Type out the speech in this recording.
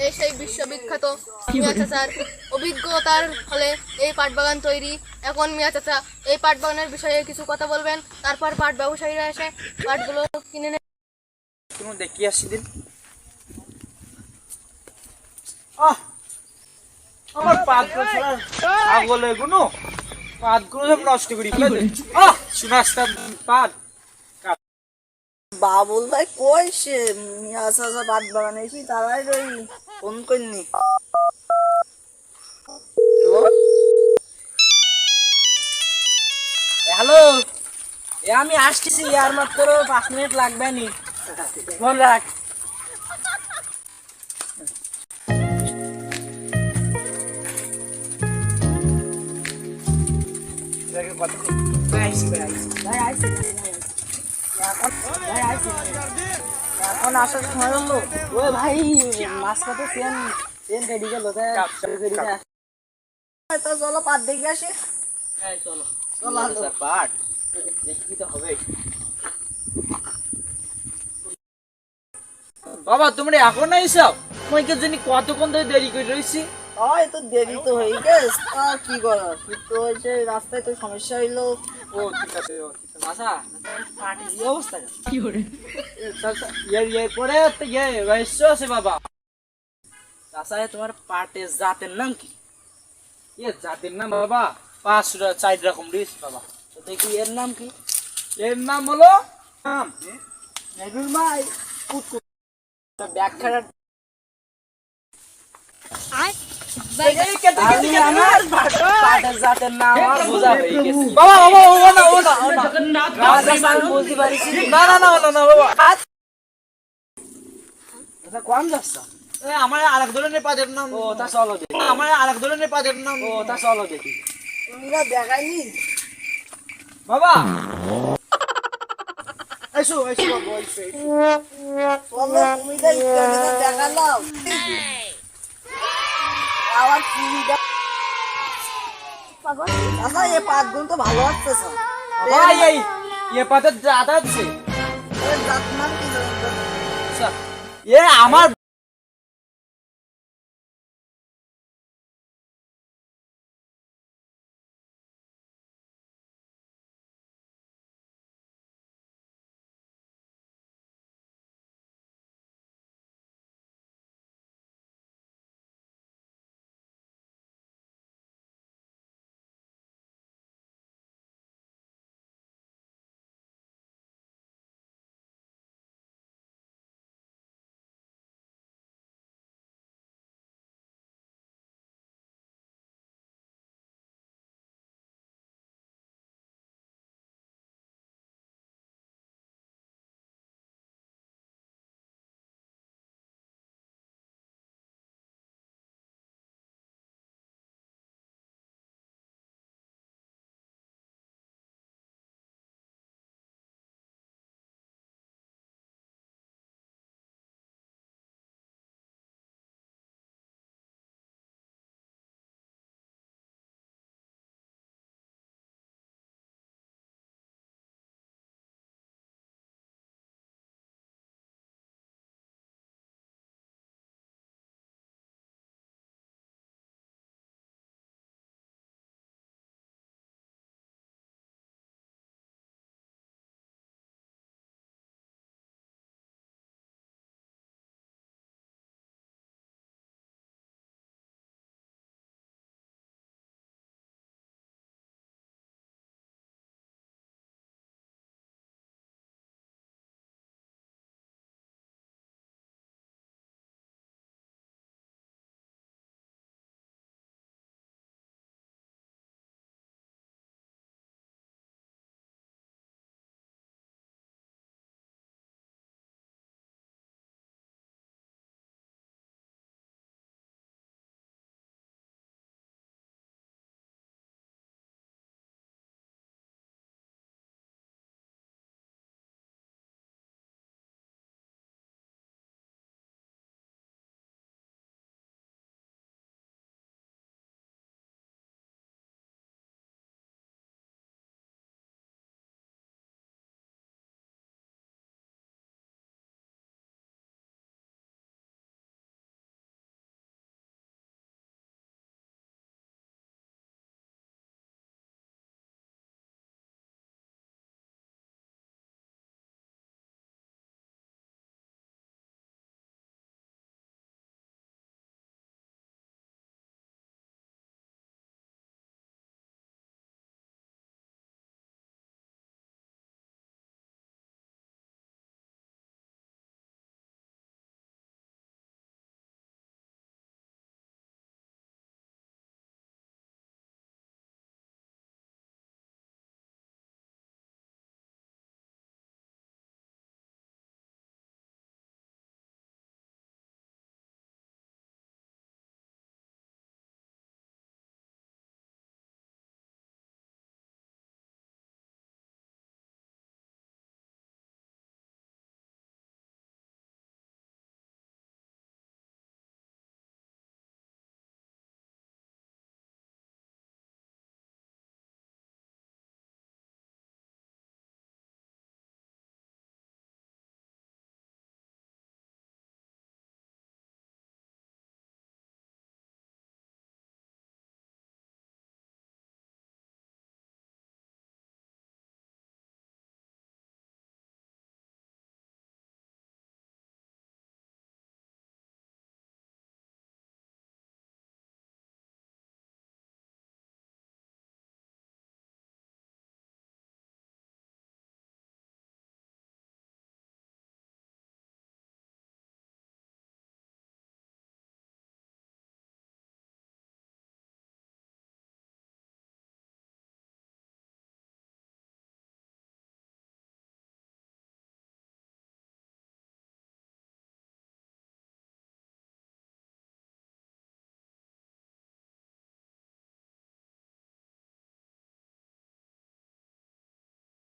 এই সেই বিশ্ববিখ্যাত মিয়া চাচার অভিজ্ঞতার ফলে এই পাট বাগান তৈরি। এখন মিয়া চাচা এই পাট বাগানের বিষয়ে কিছু কথা বলবেন, তারপর পাট ব্যবসায়ীরা এসে পাটগুলো কিনে নেবে। তুমি দেখি আসি দিন। আমার পাতগুলো ছাগল এগুলো পাতগুলো সব নষ্ট করি শুনাস্তাম পাত। বাবুল ভাই কই সে মিয়া চাচা পাট বাগানে এসি তারাই রই ফোন করিনি। হ্যালো, আমি আসতেছি আর মাত্র 5 মিনিট লাগবে নি। ফোন রাখ। এখন আসার সময় হলো। ও ভাই মাঝখানে ট্রেন ট্রেন রেডি গেল তো চলো পাট দেখে আসি। চলো চলো পাট দেখি তো হবে। বাবা তোমরা এখন না এইসব তোমাকে জানি কতক্ষণ ধরে দেরি করে রয়েছি। হয় তো দেরি তো হয়ে গেছে, কি করার তো হয়েছে, রাস্তায় তো সমস্যা হইলো। ও ঠিক আছে আচ্ছা পাটের এই অবস্থা কি করে পরে রহস্য আছে বাবা। আচ্ছা তোমার পাটের জাতের নাম কি? জাতের নাম বাবা 4 রকম ডিস বাবা। তো দেখি এর নাম কি? এর নাম হলো নেদুর ভাই ব্যাখ্যাটা পাটের জাতের নাম আমার বোঝা হয়ে গেছে বাবা। বাবা ও না বুঝতে পারিস না না না না বাবা। আচ্ছা কোন যাচ্ছ? আমার আরেক ধরনের পাটের নাম। ও তা চলো দেখি। আমার আরেক ধরনের পাটের নাম। ও তা চলো দেখি। তোমরা দেখাইনি বাবা এসো এসো বাবা এসো। চলো তুমি তো দেখালাম আবার টিভিটা। আচ্ছা এই পাটগুলো তো ভালো আসতেছে। ভাই এই পাটের জাত আছে। জাত নাম কি? আমার